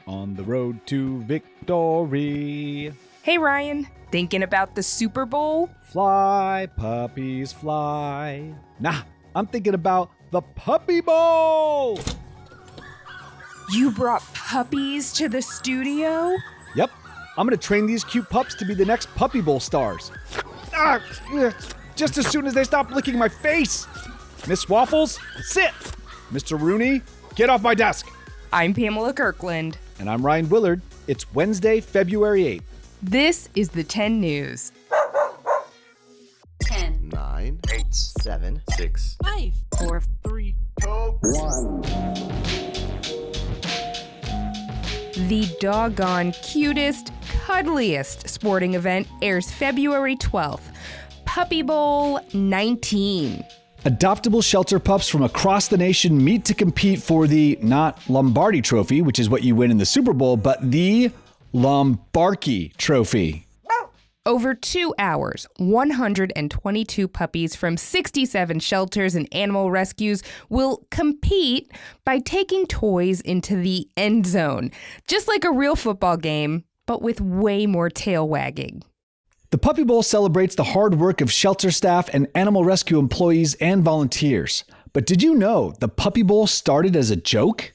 On the road to victory. Hey Ryan, thinking about the Super Bowl? Fly, puppies, fly. Nah, I'm thinking about the Puppy Bowl. You brought puppies to the studio? Yep, I'm gonna train these cute pups to be the next Puppy Bowl stars. Just as soon as they stop licking my face. Miss Waffles, sit. Mr. Rooney, get off my desk. I'm Pamela Kirkland. And I'm Ryan Willard. It's Wednesday, February 8th. This is the 10 News. 10, 9, 8, 7, 6, 5, 4, 3, 2, 1. The doggone cutest, cuddliest sporting event airs February 12th. Puppy Bowl 19. Adoptable shelter pups from across the nation meet to compete for the, not Lombardi Trophy, which is what you win in the Super Bowl, but the Lombardi Trophy. Over 2 hours, 122 puppies from 67 shelters and animal rescues will compete by taking toys into the end zone, just like a real football game, but with way more tail wagging. The Puppy Bowl celebrates the hard work of shelter staff and animal rescue employees and volunteers. But did you know the Puppy Bowl started as a joke?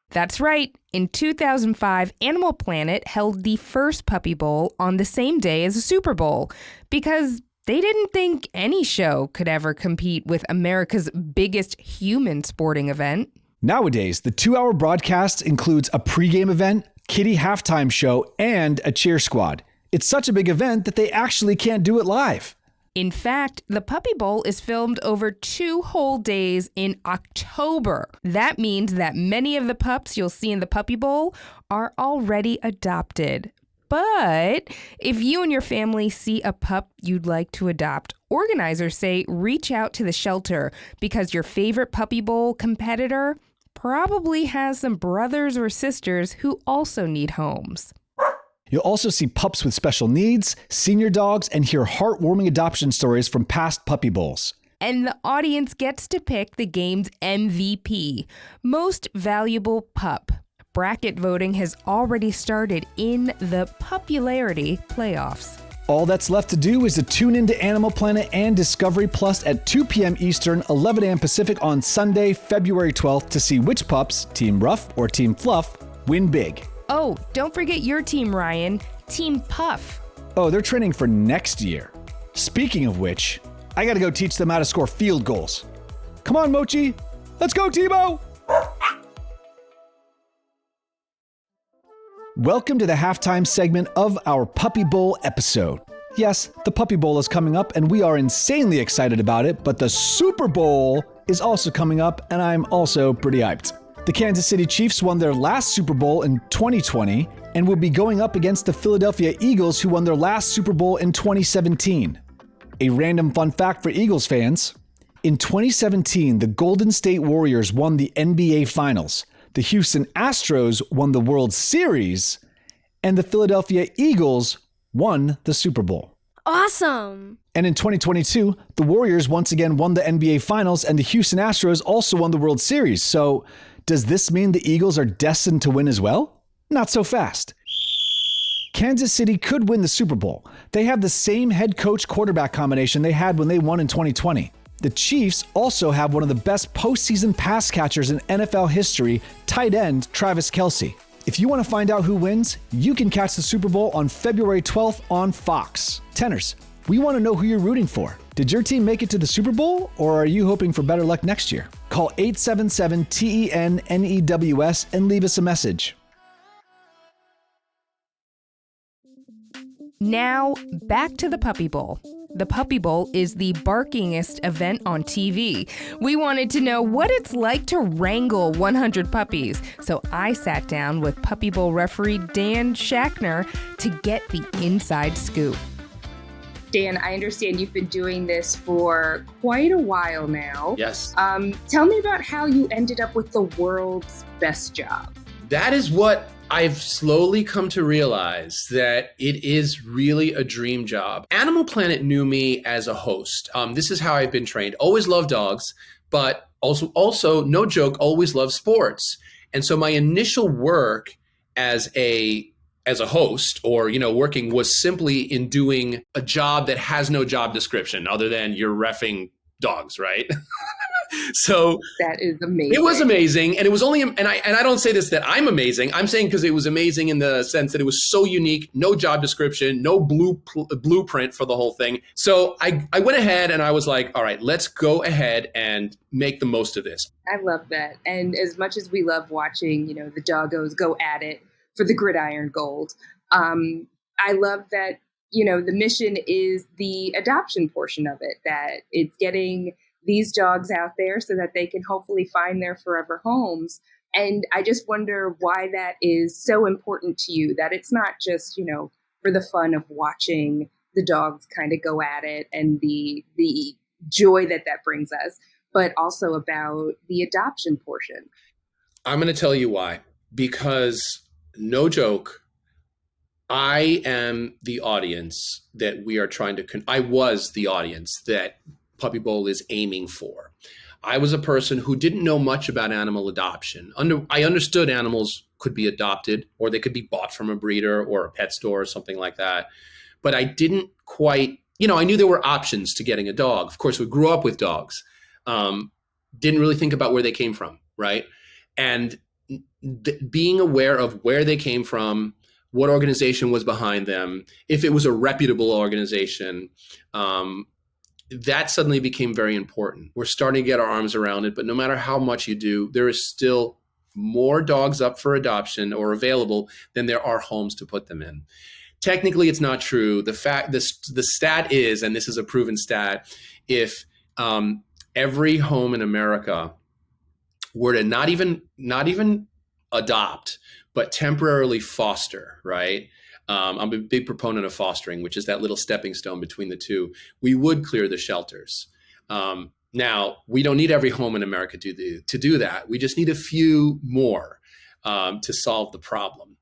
That's right. In 2005, Animal Planet held the first Puppy Bowl on the same day as the Super Bowl because they didn't think any show could ever compete with America's biggest human sporting event. Nowadays, the 2-hour broadcast includes a pregame event, kiddie halftime show, and a cheer squad. It's such a big event that they actually can't do it live. In fact, the Puppy Bowl is filmed over 2 whole days in October. That means that many of the pups you'll see in the Puppy Bowl are already adopted. But if you and your family see a pup you'd like to adopt, organizers say reach out to the shelter because your favorite Puppy Bowl competitor probably has some brothers or sisters who also need homes. You'll also see pups with special needs, senior dogs, and hear heartwarming adoption stories from past Puppy Bowls. And the audience gets to pick the game's MVP, Most Valuable Pup. Bracket voting has already started in the popularity playoffs. All that's left to do is to tune into Animal Planet and Discovery Plus at 2 p.m. Eastern, 11 a.m. Pacific on Sunday, February 12th to see which pups, Team Rough or Team Fluff, win big. Oh, don't forget your team, Ryan. Team Puff. Oh, they're training for next year. Speaking of which, I gotta go teach them how to score field goals. Come on, Mochi. Let's go, Tebow! Welcome to the halftime segment of our Puppy Bowl episode. Yes, the Puppy Bowl is coming up and we are insanely excited about it, but the Super Bowl is also coming up and I'm also pretty hyped. The Kansas City Chiefs won their last Super Bowl in 2020 and will be going up against the Philadelphia Eagles, who won their last Super Bowl in 2017. A random fun fact for Eagles fans: in 2017, the Golden State Warriors won the NBA Finals, the Houston Astros won the World Series, and the Philadelphia Eagles won the Super Bowl. Awesome! And in 2022, the Warriors once again won the NBA Finals, and the Houston Astros also won the World Series. So, does this mean the Eagles are destined to win as well? Not so fast. Kansas City could win the Super Bowl. They have the same head coach quarterback combination they had when they won in 2020. The Chiefs also have one of the best postseason pass catchers in NFL history, tight end Travis Kelce. If you want to find out who wins, you can catch the Super Bowl on February 12th on Fox. Tenors, we want to know who you're rooting for. Did your team make it to the Super Bowl, or are you hoping for better luck next year? Call 877-TEN-NEWS and leave us a message. Now, back to the Puppy Bowl. The Puppy Bowl is the barkingest event on TV. We wanted to know what it's like to wrangle 100 puppies, so I sat down with Puppy Bowl referee Dan Schachner to get the inside scoop. Dan, I understand you've been doing this for quite a while now. Yes. Tell me about how you ended up with the world's best job. That is what I've slowly come to realize, that it is really a dream job. Animal Planet knew me as a host. This is how I've been trained. Always loved dogs, but also, no joke, always loved sports. And so my initial work as a host or, working was simply in doing a job that has no job description other than you're reffing dogs, right? So That is amazing. it was amazing. And it was only, and I don't say this that I'm amazing. I'm saying because it was amazing in the sense that it was so unique, no job description, no blueprint for the whole thing. So I went ahead and I was like, all right, let's go ahead and make the most of this. I love that. And as much as we love watching, the doggos go at it for the gridiron gold, I love that, the mission is the adoption portion of it, that it's getting these dogs out there so that they can hopefully find their forever homes. And I just wonder why that is so important to you, that it's not just, for the fun of watching the dogs kind of go at it and the joy that brings us, but also about the adoption portion. I'm going to tell you why. Because, no joke, I am the audience that we are trying to, I was the audience that Puppy Bowl is aiming for. I was a person who didn't know much about animal adoption. I understood animals could be adopted or they could be bought from a breeder or a pet store or something like that. But I didn't quite, I knew there were options to getting a dog. Of course, we grew up with dogs. Didn't really think about where they came from, right? And being aware of where they came from, what organization was behind them, if it was a reputable organization, that suddenly became very important. We're starting to get our arms around it, but no matter how much you do, there is still more dogs up for adoption or available than there are homes to put them in. Technically, it's not true. The stat is, and this is a proven stat, if every home in America were to not even adopt, but temporarily foster, right? I'm a big proponent of fostering, which is that little stepping stone between the two. We would clear the shelters. Now, we don't need every home in America to do that. We just need a few more to solve the problem.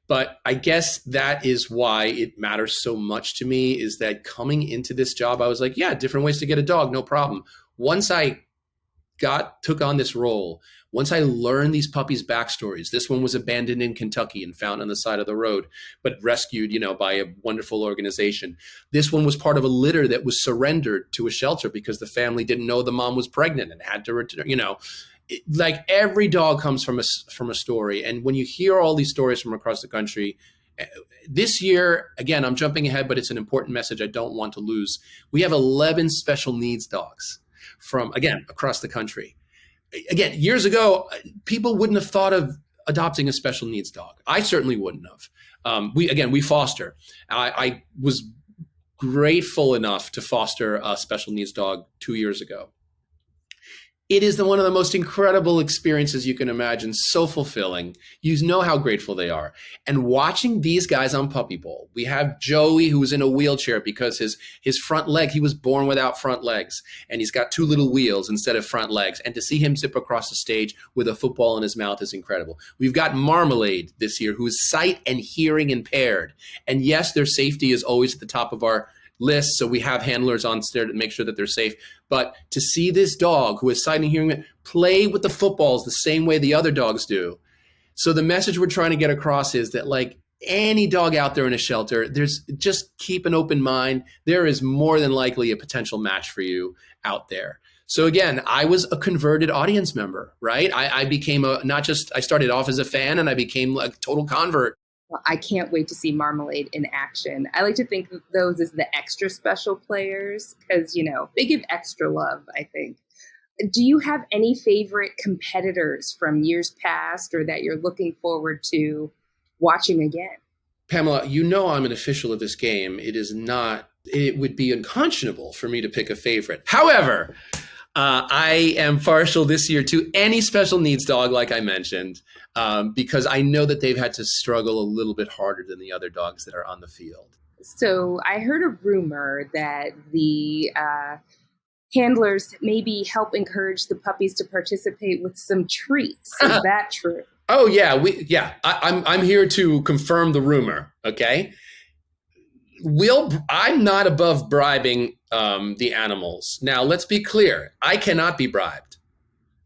But I guess that is why it matters so much to me, is that coming into this job, I was like, yeah, different ways to get a dog, no problem. Once I took on this role, once I learned these puppies' backstories, this one was abandoned in Kentucky and found on the side of the road, but rescued, by a wonderful organization. This one was part of a litter that was surrendered to a shelter because the family didn't know the mom was pregnant and had to return, like every dog comes from a story. And when you hear all these stories from across the country, this year, again, I'm jumping ahead, but it's an important message I don't want to lose. We have 11 special needs dogs from, again, across the country. Again, years ago, people wouldn't have thought of adopting a special needs dog. I certainly wouldn't have. We foster. I was grateful enough to foster a special needs dog 2 years ago. It is one of the most incredible experiences you can imagine, so fulfilling. You know how grateful they are. And watching these guys on Puppy Bowl, we have Joey, who was in a wheelchair because his front leg, he was born without front legs, and he's got two little wheels instead of front legs. And to see him zip across the stage with a football in his mouth is incredible. We've got Marmalade this year, who is sight and hearing impaired. And yes, their safety is always at the top of our list, so we have handlers on there to make sure that they're safe. But to see this dog who is sight and hearing play with the footballs the same way the other dogs do. So the message we're trying to get across is that, like any dog out there in a shelter, just keep an open mind. There is more than likely a potential match for you out there. So again, I was a converted audience member, right? I became I started off as a fan and I became a total convert. Well, I can't wait to see Marmalade in action. I like to think of those as the extra special players because, they give extra love, I think. Do you have any favorite competitors from years past or that you're looking forward to watching again? Pamela, I'm an official of this game. It would be unconscionable for me to pick a favorite. However, I am partial this year to any special needs dog, like I mentioned, because I know that they've had to struggle a little bit harder than the other dogs that are on the field. So I heard a rumor that the handlers maybe help encourage the puppies to participate with some treats. Is that true? Oh, yeah. I'm here to confirm the rumor, okay? I'm not above bribing the animals. Now, let's be clear. I cannot be bribed.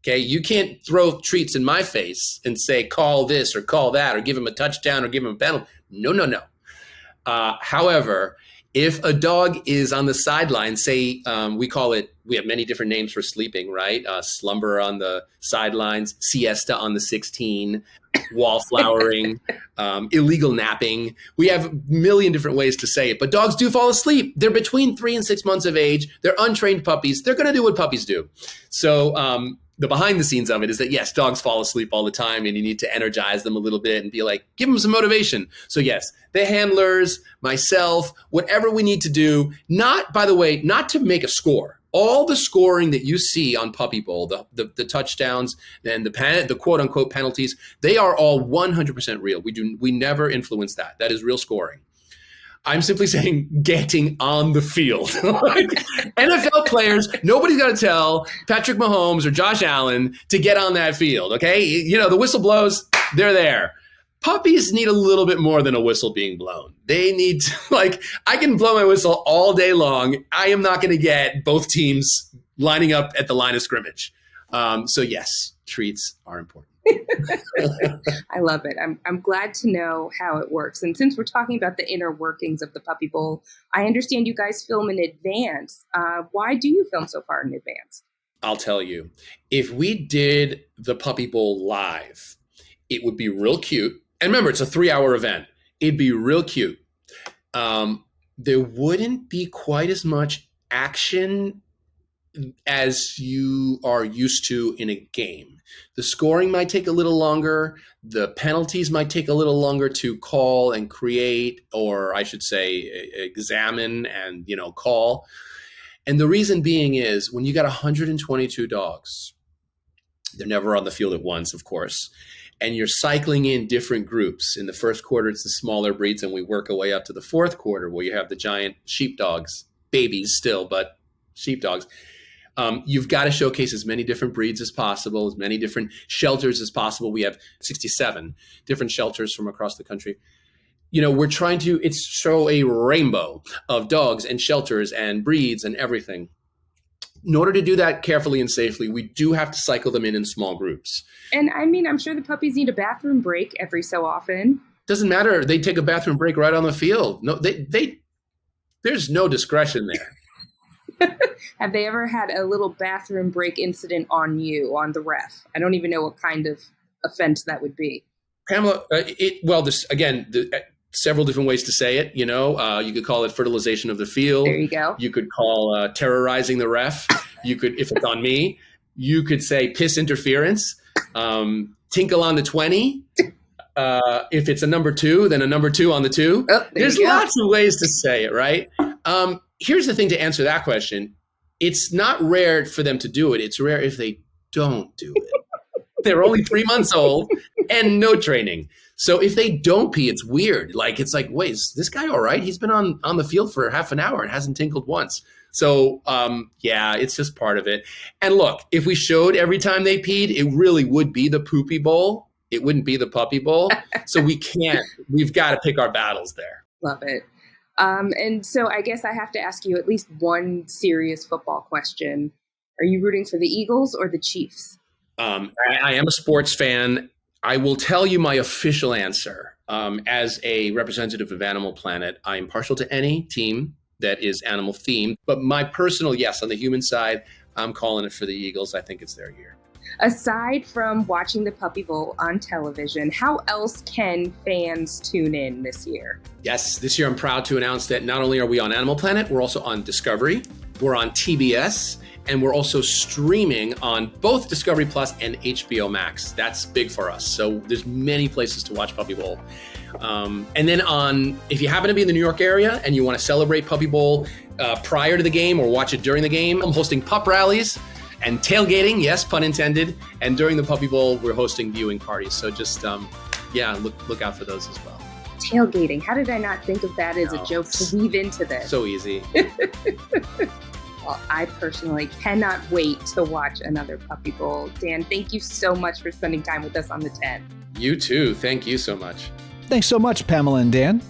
Okay, you can't throw treats in my face and say, call this or call that, or give him a touchdown or give him a penalty. No. However, if a dog is on the sideline, say we have many different names for sleeping, right? Slumber on the sidelines, siesta on the 16, wallflowering, illegal napping. We have a million different ways to say it, but dogs do fall asleep. They're between 3 and 6 months of age. They're untrained puppies. They're going to do what puppies do. So the behind the scenes of it is that, yes, dogs fall asleep all the time, and you need to energize them a little bit and be like, give them some motivation. So yes, the handlers, myself, whatever we need to do, not to make a score. All the scoring that you see on Puppy Bowl, the touchdowns and the quote unquote penalties, they are all 100% real. We never influence that. That is real scoring. I'm simply saying getting on the field. NFL players, nobody's got to tell Patrick Mahomes or Josh Allen to get on that field, okay? You know, the whistle blows, they're there. Puppies need a little bit more than a whistle being blown. They need to, I can blow my whistle all day long. I am not going to get both teams lining up at the line of scrimmage. So yes, treats are important. I love it. I'm glad to know how it works. And since we're talking about the inner workings of the Puppy Bowl, I understand you guys film in advance. Why do you film so far in advance? I'll tell you. If we did the Puppy Bowl live, it would be real cute. And remember, it's a 3-hour event. It'd be real cute. There wouldn't be quite as much action as you are used to in a game. The scoring might take a little longer. The penalties might take a little longer to call and create, or I should say examine and, call. And the reason being is when you got 122 dogs, they're never on the field at once, of course, and you're cycling in different groups. In the first quarter, it's the smaller breeds, and we work our way up to the fourth quarter where you have the giant sheepdogs, babies still, but sheepdogs. You've got to showcase as many different breeds as possible, as many different shelters as possible. We have 67 different shelters from across the country. We're trying to show a rainbow of dogs and shelters and breeds and everything. In order to do that carefully and safely, we do have to cycle them in small groups. And I'm sure the puppies need a bathroom break every so often. Doesn't matter. They take a bathroom break right on the field. No, there's no discretion there. Have they ever had a little bathroom break incident on the ref? I don't even know what kind of offense that would be. Pamela, several different ways to say it. You could call it fertilization of the field. There you go. You could call terrorizing the ref. You could, if it's on me, you could say piss interference, tinkle on the 20. If it's a number 2, then a number 2 on the 2. Oh, there's lots of ways to say it, right? Here's the thing to answer that question. It's not rare for them to do it. It's rare if they don't do it. They're only 3 months old and no training. So if they don't pee, it's weird. It's like, wait, is this guy all right? He's been on the field for half an hour and hasn't tinkled once. So, it's just part of it. And look, if we showed every time they peed, it really would be the Poopy Bowl. It wouldn't be the Puppy Bowl. So we've got to pick our battles there. Love it. And so I guess I have to ask you at least one serious football question. Are you rooting for the Eagles or the Chiefs? I am a sports fan. I will tell you my official answer. As a representative of Animal Planet, I am partial to any team that is animal themed. But my personal yes, on the human side, I'm calling it for the Eagles. I think it's their year. Aside from watching the Puppy Bowl on television, how else can fans tune in this year? Yes, this year I'm proud to announce that not only are we on Animal Planet, we're also on Discovery, we're on TBS, and we're also streaming on both Discovery Plus and HBO Max. That's big for us. So there's many places to watch Puppy Bowl. And then if you happen to be in the New York area and you want to celebrate Puppy Bowl prior to the game or watch it during the game, I'm hosting pup rallies and tailgating, yes, pun intended. And during the Puppy Bowl, we're hosting viewing parties. So just, look out for those as well. Tailgating. How did I not think of that as a joke to weave into this? So easy. Well, I personally cannot wait to watch another Puppy Bowl. Dan, thank you so much for spending time with us on the 10. You too. Thank you so much. Thanks so much, Pamela and Dan.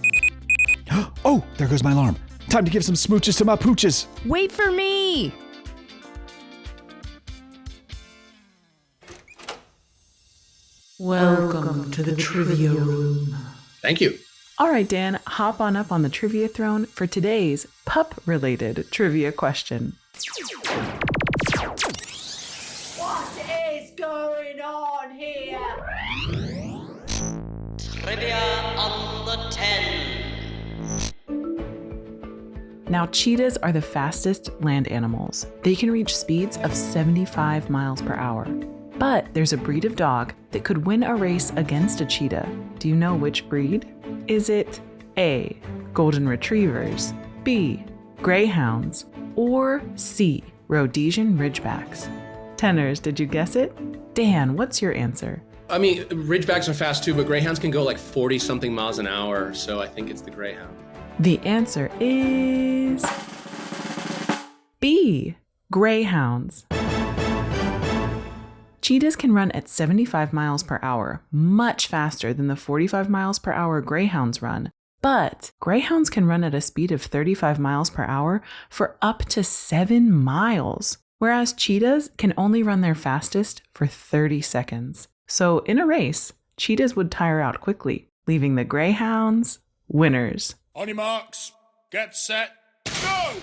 Oh, there goes my alarm. Time to give some smooches to my pooches. Wait for me. Welcome to the trivia room. Thank you. All right, Dan, hop on up on the trivia throne for today's pup-related trivia question. What is going on here? Trivia on the 10. Now, cheetahs are the fastest land animals. They can reach speeds of 75 miles per hour. But there's a breed of dog that could win a race against a cheetah. Do you know which breed? Is it A, Golden Retrievers, B, Greyhounds, or C, Rhodesian Ridgebacks? Tenors, did you guess it? Dan, what's your answer? I mean, Ridgebacks are fast too, but Greyhounds can go like 40-something miles an hour, so I think it's the Greyhound. The answer is B, Greyhounds. Cheetahs can run at 75 miles per hour, much faster than the 45 miles per hour greyhounds run. But greyhounds can run at a speed of 35 miles per hour for up to 7 miles, whereas cheetahs can only run their fastest for 30 seconds. So in a race, cheetahs would tire out quickly, leaving the greyhounds winners. On your marks, get set, go!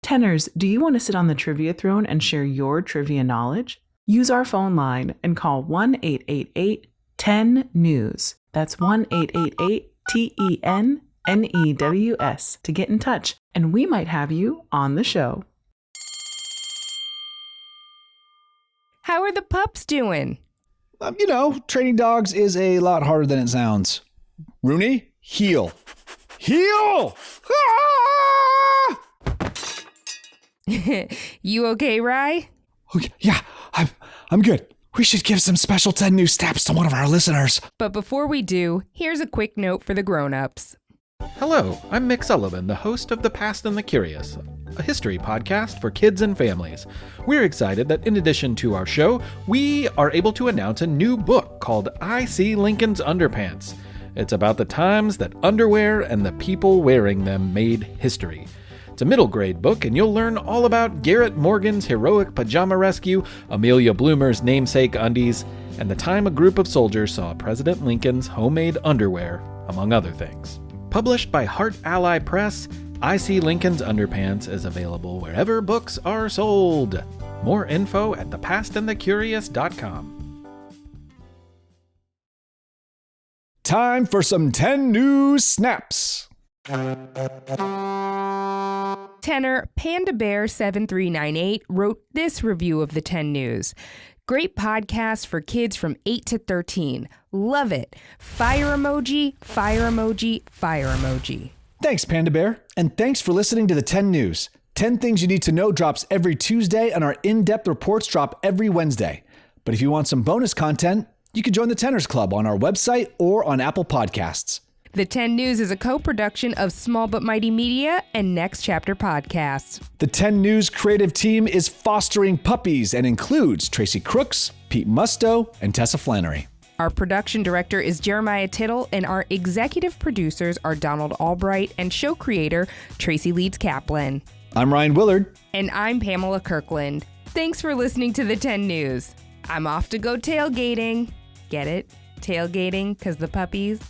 Tenors, do you want to sit on the trivia throne and share your trivia knowledge? Use our phone line and call 1-888-10-NEWS. That's 1-888-TENNEWS to get in touch, and we might have you on the show. How are the pups doing? Training dogs is a lot harder than it sounds. Rooney, heel. Heel! Ah! You okay, Rye? Okay, yeah, I'm good. We should give some special 10 new steps to one of our listeners. But before we do, here's a quick note for the grown-ups. Hello, I'm Mick Sullivan, the host of The Past and the Curious, a history podcast for kids and families. We're excited that in addition to our show, we are able to announce a new book called I See Lincoln's Underpants. It's about the times that underwear and the people wearing them made history. It's a middle grade book, and you'll learn all about Garrett Morgan's heroic pajama rescue, Amelia Bloomer's namesake undies, and the time a group of soldiers saw President Lincoln's homemade underwear, among other things. Published by Heart Ally Press, I See Lincoln's Underpants is available wherever books are sold. More info at thepastandthecurious.com. Time for some 10 new snaps. Tenor Panda Bear 7398 wrote this review of the 10 News. Great podcast for kids from 8 to 13. Love it. Fire emoji, fire emoji, fire emoji. Thanks, Panda Bear. And thanks for listening to the 10 News. 10 Things You Need to Know drops every Tuesday, and our in-depth reports drop every Wednesday. But if you want some bonus content, you can join the Tenors Club on our website or on Apple Podcasts. The 10 News is a co-production of Small But Mighty Media and Next Chapter Podcasts. The 10 News creative team is fostering puppies and includes Tracy Crooks, Pete Musto, and Tessa Flannery. Our production director is Jeremiah Tittle, and our executive producers are Donald Albright and show creator Tracy Leeds Kaplan. I'm Ryan Willard. And I'm Pamela Kirkland. Thanks for listening to the 10 News. I'm off to go tailgating. Get it? Tailgating, 'cause the puppies.